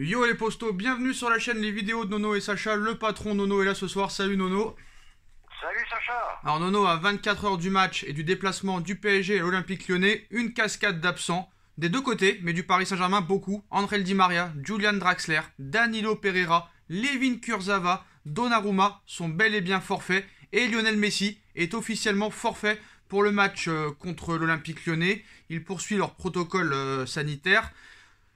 Yo les postos, bienvenue sur la chaîne Les Vidéos de Nono et Sacha. Le patron Nono est là ce soir. Salut Nono. Salut Sacha. Alors Nono, à 24 heures du match et du déplacement du PSG à l'Olympique Lyonnais, une cascade d'absents des deux côtés, mais du Paris Saint-Germain beaucoup. André Di Maria, Julian Draxler, Danilo Pereira, Layvin Kurzawa, Donnarumma sont bel et bien forfaits et Lionel Messi est officiellement forfait pour le match contre l'Olympique Lyonnais. Ils poursuivent leur protocole sanitaire,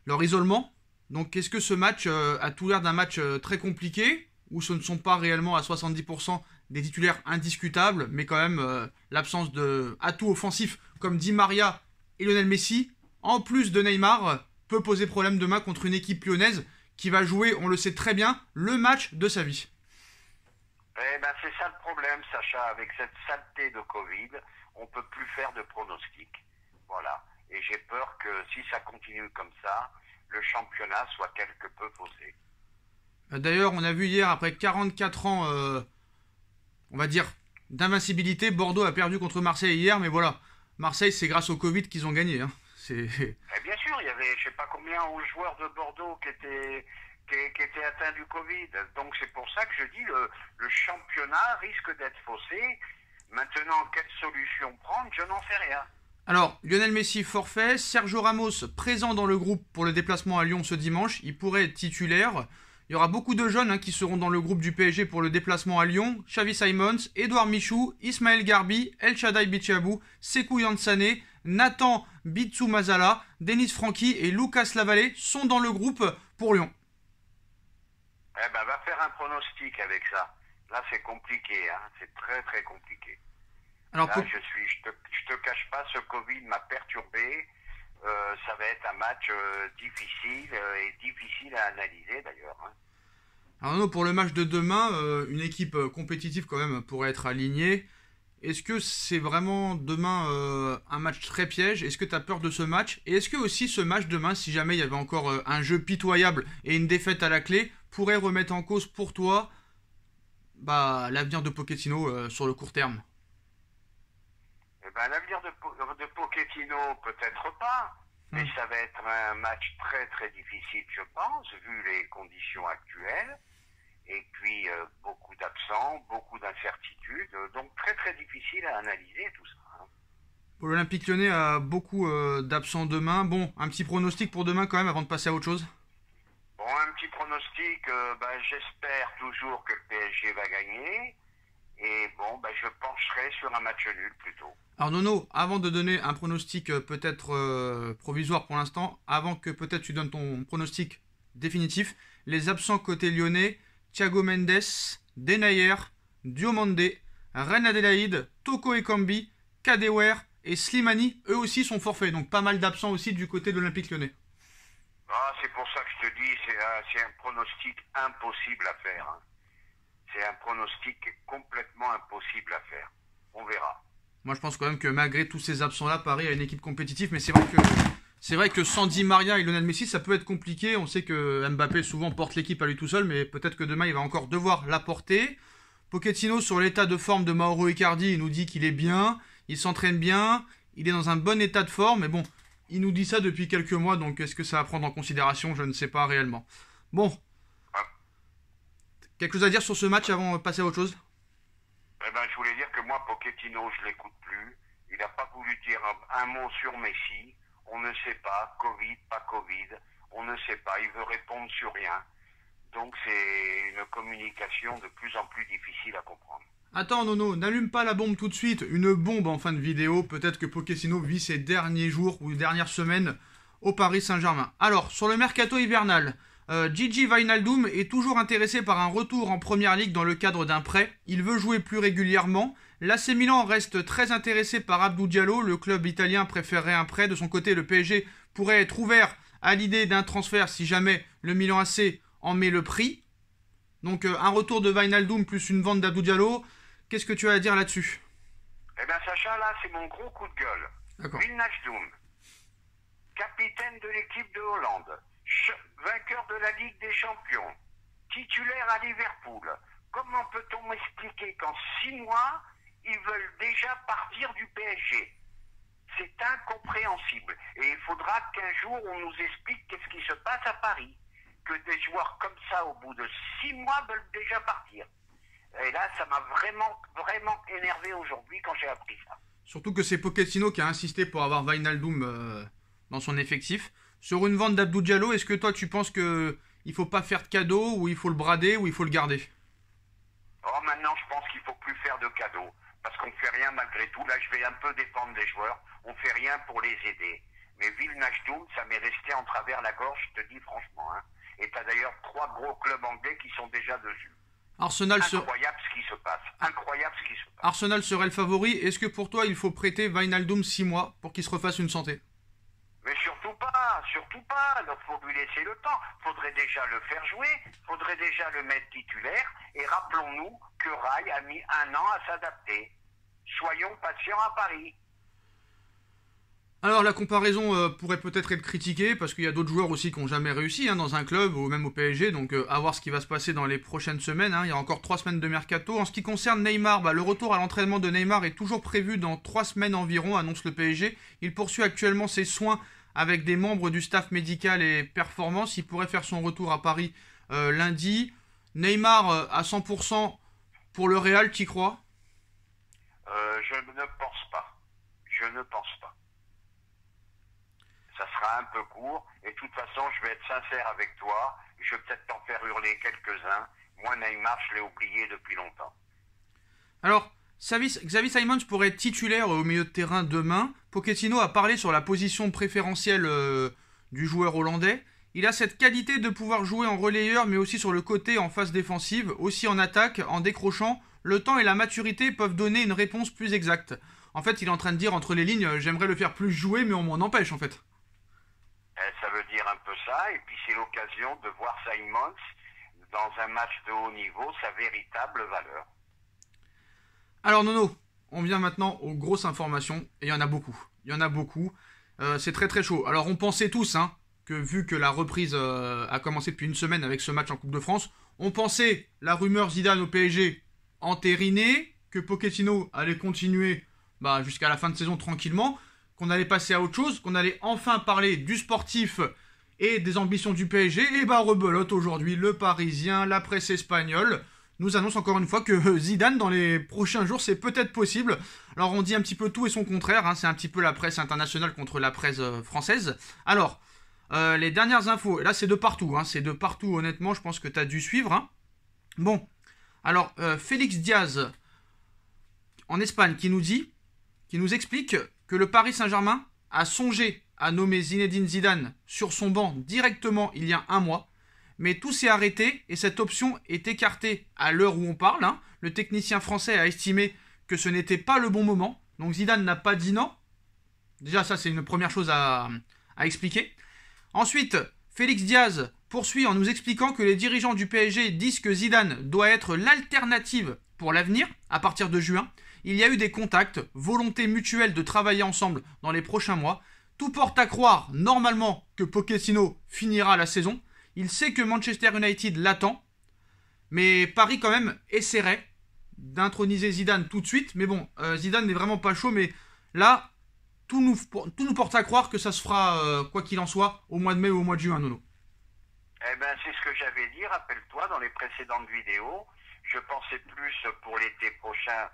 leur isolement. Donc est-ce que ce match a tout l'air d'un match très compliqué, où ce ne sont pas réellement à 70% des titulaires indiscutables, mais quand même l'absence de atouts offensifs comme Di Maria et Lionel Messi, en plus de Neymar, peut poser problème demain contre une équipe lyonnaise qui va jouer, on le sait très bien, le match de sa vie. Eh ben c'est ça le problème Sacha, avec cette saleté de Covid, on peut plus faire de pronostics. Voilà. Et j'ai peur que si ça continue comme ça, le championnat soit quelque peu faussé. D'ailleurs, on a vu hier, après 44 ans, on va dire, d'invincibilité, Bordeaux a perdu contre Marseille hier, mais voilà, Marseille, c'est grâce au Covid qu'ils ont gagné. Hein. Et bien sûr, il y avait je sais pas combien de joueurs de Bordeaux qui étaient atteints du Covid. Donc c'est pour ça que je dis le championnat risque d'être faussé. Maintenant, quelle solution prendre, je n'en sais rien. Alors, Lionel Messi forfait, Sergio Ramos présent dans le groupe pour le déplacement à Lyon ce dimanche, il pourrait être titulaire. Il y aura beaucoup de jeunes qui seront dans le groupe du PSG pour le déplacement à Lyon. Xavi Simons, Edouard Michou, Ismaël Garbi, El Shaddai Bichabou, Sekou Yansane, Nathan Bitsou Mazala, Denis Franchi et Lucas Lavallée sont dans le groupe pour Lyon. Eh ben, va faire un pronostic avec ça. Là, c'est compliqué, hein. C'est très très compliqué. Alors, là, je te cache pas, ce Covid m'a perturbé. Ça va être un match difficile et difficile à analyser d'ailleurs. Hein. Alors non, pour le match de demain, une équipe compétitive quand même pourrait être alignée. Est-ce que c'est vraiment demain un match très piège? Est-ce que tu as peur de ce match? Et est-ce que aussi ce match demain, si jamais il y avait encore un jeu pitoyable et une défaite à la clé, pourrait remettre en cause pour toi l'avenir de Pochettino sur le court terme? Eh ben, l'avenir de Pochettino, peut-être pas. Mais ça va être un match très très difficile, je pense, vu les conditions actuelles. Et puis beaucoup d'absents, beaucoup d'incertitudes. Donc très très difficile à analyser tout ça. Hein. L'Olympique Lyonnais a beaucoup d'absents demain. Bon, un petit pronostic pour demain quand même avant de passer à autre chose. Bon, un petit pronostic, j'espère toujours que le PSG va gagner. Et bon, je pencherai sur un match nul plutôt. Alors Nono, avant de donner un pronostic peut-être provisoire pour l'instant, avant que peut-être tu donnes ton pronostic définitif, les absents côté lyonnais, Thiago Mendes, Denayer, Diomande, Reine Adélaïde, Toko Ekambi, Kadewer et Slimani, eux aussi sont forfaits. Donc pas mal d'absents aussi du côté de l'Olympique Lyonnais. Ah, c'est pour ça que je te dis, c'est un pronostic impossible à faire. Hein. C'est un pronostic complètement impossible à faire. On verra. Moi, je pense quand même que malgré tous ces absents-là, Paris a une équipe compétitive. Mais c'est vrai que sans Di Maria et Lionel Messi, ça peut être compliqué. On sait que Mbappé souvent porte l'équipe à lui tout seul, mais peut-être que demain, il va encore devoir la porter. Pochettino, sur l'état de forme de Mauro Icardi, il nous dit qu'il est bien, il s'entraîne bien, il est dans un bon état de forme. Mais bon, il nous dit ça depuis quelques mois, donc est-ce que ça va prendre en considération? Je ne sais pas réellement. Bon. Quelque chose à dire sur ce match avant de passer à autre chose? Je voulais dire que moi, Pochettino, je l'écoute plus. Il n'a pas voulu dire un mot sur Messi. On ne sait pas, Covid, pas Covid. On ne sait pas, il veut répondre sur rien. Donc c'est une communication de plus en plus difficile à comprendre. Attends Nono, n'allume pas la bombe tout de suite. Une bombe en fin de vidéo. Peut-être que Pochettino vit ses derniers jours ou dernières semaines au Paris Saint-Germain. Alors, sur le mercato hivernal, Gigi Wijnaldum est toujours intéressé par un retour en première ligue dans le cadre d'un prêt. Il veut jouer plus régulièrement. L'AC Milan reste très intéressé par Abdou Diallo. Le club italien préférerait un prêt. De son côté, le PSG pourrait être ouvert à l'idée d'un transfert si jamais le Milan AC en met le prix. Donc un retour de Wijnaldum plus une vente d'Abdou Diallo. Qu'est-ce que tu as à dire là-dessus? Eh bien Sacha, là c'est mon gros coup de gueule. D'accord. Wijnaldum, capitaine de l'équipe de Hollande, vainqueur de la Ligue des Champions, titulaire à Liverpool. Comment peut-on m'expliquer qu'en 6 mois, ils veulent déjà partir du PSG? C'est incompréhensible. Et il faudra qu'un jour on nous explique qu'est-ce qui se passe à Paris. que des joueurs comme ça, au bout de 6 mois, veulent déjà partir. Et là, ça m'a vraiment, vraiment énervé aujourd'hui quand j'ai appris ça. Surtout que c'est Pochettino qui a insisté pour avoir Wijnaldum dans son effectif. Sur une vente d'Abdou Diallo, est-ce que toi tu penses que il faut pas faire de cadeau, ou il faut le brader, ou il faut le garder? Oh, maintenant, je pense qu'il faut plus faire de cadeaux. Parce qu'on ne fait rien malgré tout. Là, je vais un peu défendre les joueurs. On ne fait rien pour les aider. Mais Wijnaldum, ça m'est resté en travers la gorge, je te dis franchement. Hein. Et tu as d'ailleurs 3 gros clubs anglais qui sont déjà dessus. Incroyable ce qui se passe. Incroyable ce qui se passe. Arsenal serait le favori. Est-ce que pour toi, il faut prêter Wijnaldum 6 mois pour qu'il se refasse une santé? Mais surtout pas, surtout pas. Donc faut lui laisser le temps. Faudrait déjà le faire jouer. Faudrait déjà le mettre titulaire. Et rappelons-nous que Rai a mis 1 an à s'adapter. Soyons patients à Paris. Alors la comparaison pourrait peut-être être critiquée parce qu'il y a d'autres joueurs aussi qui n'ont jamais réussi dans un club ou même au PSG, donc à voir ce qui va se passer dans les prochaines semaines. Il y a encore 3 semaines de mercato. En ce qui concerne Neymar, le retour à l'entraînement de Neymar est toujours prévu dans 3 semaines environ, annonce le PSG. Il poursuit actuellement ses soins avec des membres du staff médical et performance. Il pourrait faire son retour à Paris lundi. Neymar à 100% pour le Real, t'y crois? Je ne pense pas. Je ne pense pas. Ça sera un peu court, et de toute façon, je vais être sincère avec toi, je vais peut-être t'en faire hurler quelques-uns. Moi, Neymar, je l'ai oublié depuis longtemps. Alors, Xavi Simons pourrait être titulaire au milieu de terrain demain. Pochettino a parlé sur la position préférentielle du joueur hollandais. Il a cette qualité de pouvoir jouer en relayeur, mais aussi sur le côté en phase défensive, aussi en attaque, en décrochant. Le temps et la maturité peuvent donner une réponse plus exacte. En fait, il est en train de dire entre les lignes, j'aimerais le faire plus jouer, mais on m'en empêche en fait. Ça veut dire un peu ça, et puis c'est l'occasion de voir Simons dans un match de haut niveau, sa véritable valeur. Alors Nono, on vient maintenant aux grosses informations, et il y en a beaucoup. C'est très très chaud. Alors on pensait tous, que vu que la reprise a commencé depuis une semaine avec ce match en Coupe de France, on pensait la rumeur Zidane au PSG entérinée, que Pochettino allait continuer jusqu'à la fin de saison tranquillement, qu'on allait passer à autre chose, qu'on allait enfin parler du sportif et des ambitions du PSG. Et rebelote aujourd'hui, le Parisien, la presse espagnole nous annonce encore une fois que Zidane dans les prochains jours c'est peut-être possible. Alors on dit un petit peu tout et son contraire, c'est un petit peu la presse internationale contre la presse française. Alors, les dernières infos, là c'est de partout, honnêtement, je pense que tu as dû suivre. Bon, alors Félix Diaz en Espagne qui nous explique que le Paris Saint-Germain a songé à nommer Zinedine Zidane sur son banc directement il y a 1 mois, mais tout s'est arrêté et cette option est écartée à l'heure où on parle. Le technicien français a estimé que ce n'était pas le bon moment, donc Zidane n'a pas dit non. Déjà ça c'est une première chose à expliquer. Ensuite, Félix Diaz poursuit en nous expliquant que les dirigeants du PSG disent que Zidane doit être l'alternative pour l'avenir à partir de juin. Il y a eu des contacts, volonté mutuelle de travailler ensemble dans les prochains mois. Tout porte à croire, normalement, que Pochettino finira la saison. Il sait que Manchester United l'attend. Mais Paris, quand même, essaierait d'introniser Zidane tout de suite. Mais bon, Zidane n'est vraiment pas chaud. Mais là, tout nous porte à croire que ça se fera, quoi qu'il en soit, au mois de mai ou au mois de juin, Nono. Eh bien, c'est ce que j'avais dit, rappelle-toi, dans les précédentes vidéos. Je pensais plus pour l'été prochain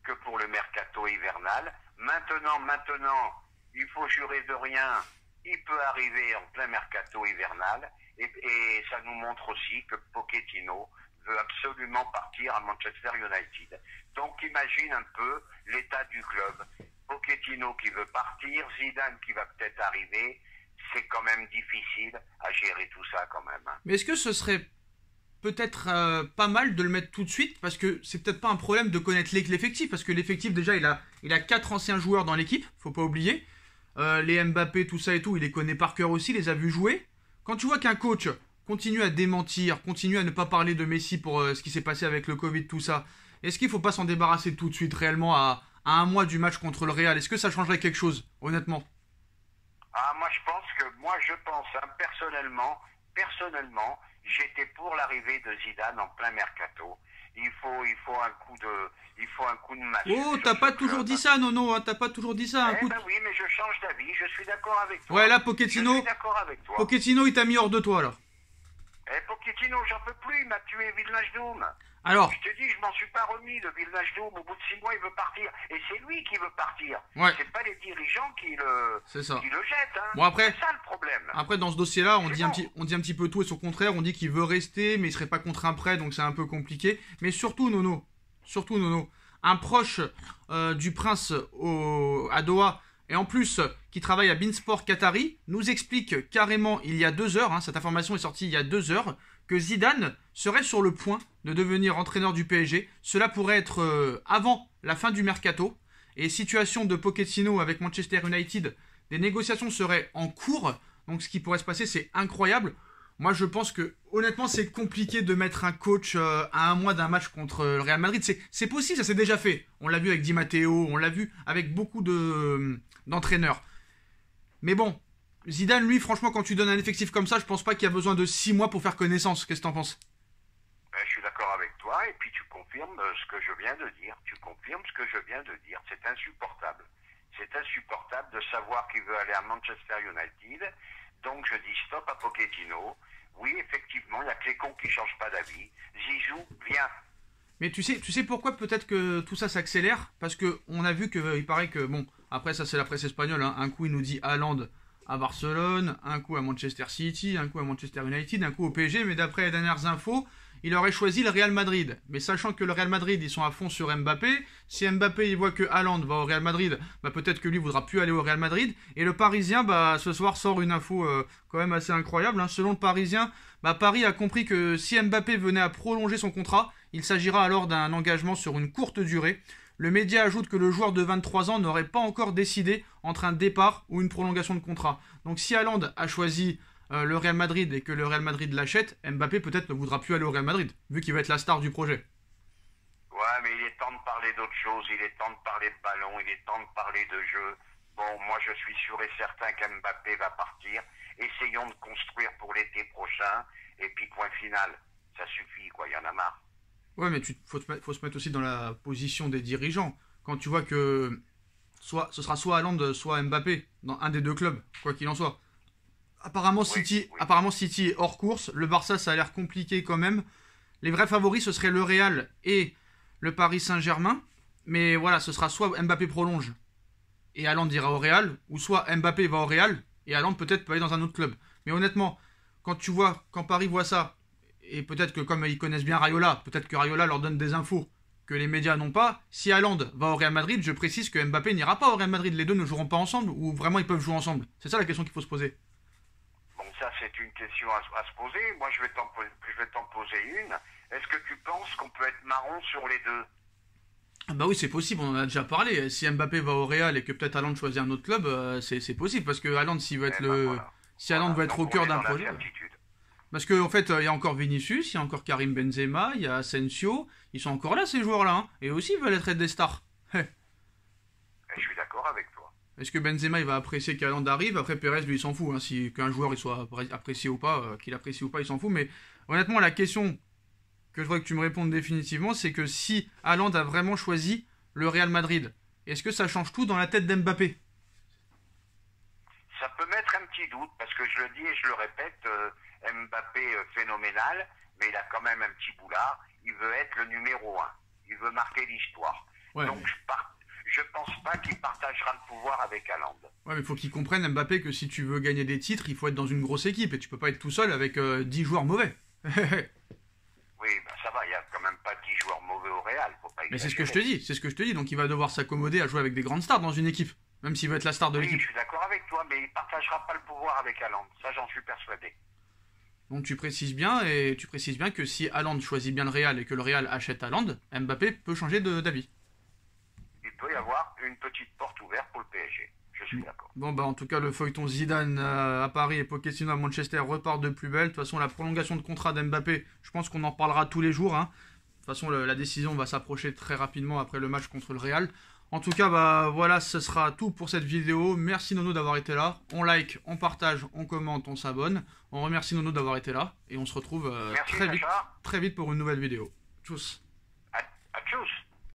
que pour le mercato hivernal. Maintenant, il faut jurer de rien. Il peut arriver en plein mercato hivernal. Et ça nous montre aussi que Pochettino veut absolument partir à Manchester United. Donc imagine un peu l'état du club. Pochettino qui veut partir, Zidane qui va peut-être arriver. C'est quand même difficile à gérer tout ça quand même. Mais est-ce que ce serait peut-être pas mal de le mettre tout de suite, parce que c'est peut-être pas un problème de connaître l'effectif, parce que l'effectif déjà il a 4 anciens joueurs dans l'équipe, faut pas oublier, les Mbappé, tout ça et tout, il les connaît par cœur aussi, les a vus jouer. Quand tu vois qu'un coach continue à démentir, continue à ne pas parler de Messi pour ce qui s'est passé avec le Covid, tout ça, est-ce qu'il faut pas s'en débarrasser tout de suite réellement à 1 mois du match contre le Real? Est-ce que ça changerait quelque chose, honnêtement? Moi je pense, personnellement, j'étais pour l'arrivée de Zidane en plein mercato. Il faut un coup de match. Oh, t'as pas toujours dit ça, Nono, t'as pas toujours dit ça. Oui, mais je change d'avis, je suis d'accord avec toi. Ouais, là, Pochettino, je suis d'accord avec toi. Pochettino, il t'a mis hors de toi, alors. Pochettino, j'en peux plus, il m'a tué Wijnaldum. Alors, Je te dis, je m'en suis pas remis de Wijnaldum. Au bout de 6 mois, il veut partir. Et c'est lui qui veut partir. Ouais. C'est pas les dirigeants qui c'est ça. le jettent. Hein. Bon, après, c'est ça le problème. Après, dans ce dossier-là, on C'est dit bon. on dit un petit peu tout et son contraire. On dit qu'il veut rester, mais il serait pas contre un prêt, donc c'est un peu compliqué. Mais surtout, Nono, un proche du prince à Doha, et en plus qui travaille à Beansport Qatari, nous explique carrément il y a 2 heures, hein, cette information est sortie il y a 2 heures, que Zidane serait sur le point de devenir entraîneur du PSG. Cela pourrait être avant la fin du mercato. Et situation de Pochettino avec Manchester United, des négociations seraient en cours. Donc ce qui pourrait se passer, c'est incroyable. Moi, je pense que, honnêtement, c'est compliqué de mettre un coach à 1 mois d'un match contre le Real Madrid. C'est possible, ça s'est déjà fait. On l'a vu avec Di Matteo, on l'a vu avec beaucoup d'entraîneurs. Mais bon, Zidane, lui, franchement, quand tu donnes un effectif comme ça, je pense pas qu'il y a besoin de 6 mois pour faire connaissance. Qu'est-ce que t'en penses? Je suis d'accord avec toi, et puis tu confirmes ce que je viens de dire. C'est insupportable. C'est insupportable de savoir qu'il veut aller à Manchester United. Donc je dis stop à Pochettino. Oui, effectivement, il n'y a que les cons qui ne changent pas d'avis. Zizou, viens. Mais tu sais pourquoi peut-être que tout ça s'accélère? Parce que on a vu que il paraît que bon, après ça c'est la presse espagnole, hein, un coup il nous dit Haaland à Barcelone, un coup à Manchester City, un coup à Manchester United, un coup au PSG, mais d'après les dernières infos, il aurait choisi le Real Madrid. Mais sachant que le Real Madrid, ils sont à fond sur Mbappé, si Mbappé il voit que Haaland va au Real Madrid, bah peut-être que lui voudra plus aller au Real Madrid. Et le Parisien, bah ce soir sort une info quand même assez incroyable, hein. Selon le Parisien, bah Paris a compris que si Mbappé venait à prolonger son contrat, il s'agira alors d'un engagement sur une courte durée. Le média ajoute que le joueur de 23 ans n'aurait pas encore décidé entre un départ ou une prolongation de contrat. Donc si Haaland a choisi le Real Madrid et que le Real Madrid l'achète, Mbappé peut-être ne voudra plus aller au Real Madrid, vu qu'il va être la star du projet. Ouais, mais il est temps de parler d'autre chose, il est temps de parler de ballon, il est temps de parler de jeu. Bon, moi je suis sûr et certain qu'Mbappé va partir. Essayons de construire pour l'été prochain, et puis point final. Ça suffit, quoi, il y en a marre. Ouais, mais faut se mettre aussi dans la position des dirigeants. Quand tu vois que ce sera soit Haaland, soit Mbappé, dans un des 2 clubs, quoi qu'il en soit. Apparemment, Oui. apparemment City est hors course. Le Barça, ça a l'air compliqué quand même. Les vrais favoris, ce seraient le Real et le Paris Saint-Germain. Mais voilà, ce sera soit Mbappé prolonge et Haaland ira au Real, ou soit Mbappé va au Real et Haaland peut-être peut aller dans un autre club. Mais honnêtement, quand Paris voit ça, et peut-être que comme ils connaissent bien Raiola, peut-être que Raiola leur donne des infos que les médias n'ont pas. Si Haaland va au Real Madrid, je précise que Mbappé n'ira pas au Real Madrid. Les deux ne joueront pas ensemble, ou vraiment ils peuvent jouer ensemble. C'est ça la question qu'il faut se poser. Bon, ça c'est une question à se poser. Moi je vais t'en poser une. Est-ce que tu penses qu'on peut être marron sur les deux? Ah bah oui, c'est possible, on en a déjà parlé. Si Mbappé va au Real et que peut-être Haaland choisit un autre club, c'est possible. Parce que Haaland, s'il veut être Voilà. si Haaland veut être au cœur d'un projet. Parce qu'en fait, il y a encore Vinicius, il y a encore Karim Benzema, il y a Asensio. Ils sont encore là, ces joueurs-là. Hein. Et aussi, ils veulent être des stars. Je suis d'accord avec toi. Est-ce que Benzema, il va apprécier qu'Haaland arrive? Après, Perez, lui, il s'en fout. Hein. Si qu'un joueur il soit apprécié ou pas, qu'il apprécie ou pas, il s'en fout. Mais honnêtement, la question que je voudrais que tu me répondes définitivement, c'est que si Haaland a vraiment choisi le Real Madrid, est-ce que ça change tout dans la tête d'Mbappé? Ça peut mettre un petit doute, parce que je le dis et je le répète, Mbappé phénoménal, mais il a quand même un petit boulard. Il veut être le numéro 1. Il veut marquer l'histoire. Ouais, Donc je pense pas qu'il partagera le pouvoir avec Haaland. Ouais, mais il faut qu'il comprenne, Mbappé, que si tu veux gagner des titres, il faut être dans une grosse équipe. Et tu peux pas être tout seul avec 10 joueurs mauvais. Oui, ben ça va, il n'y a quand même pas 10 joueurs mauvais au Real. Faut pas Mais c'est ce exagérer. que je te dis. Donc il va devoir s'accommoder à jouer avec des grandes stars dans une équipe. Même s'il veut être la star de Oui, l'équipe. je suis d'accord avec toi, mais il partagera pas le pouvoir avec Haaland. Ça, j'en suis persuadé. Donc tu précises bien que si Haaland choisit bien le Real et que le Real achète Haaland, Mbappé peut changer d'avis. Il peut y avoir une petite porte ouverte pour le PSG. Je suis d'accord. Bon bah en tout cas le feuilleton Zidane à Paris et Pochettino à Manchester repart de plus belle. De toute façon la prolongation de contrat d'Mbappé, je pense qu'on en parlera tous les jours. Hein. De toute façon la décision va s'approcher très rapidement après le match contre le Real. En tout cas bah voilà, ce sera tout pour cette vidéo. Merci Nono d'avoir été là. On like, on partage, on commente, on s'abonne. On remercie Nono d'avoir été là et on se retrouve Merci, très Sacha. vite pour une nouvelle vidéo. Tchuss. À tchuss.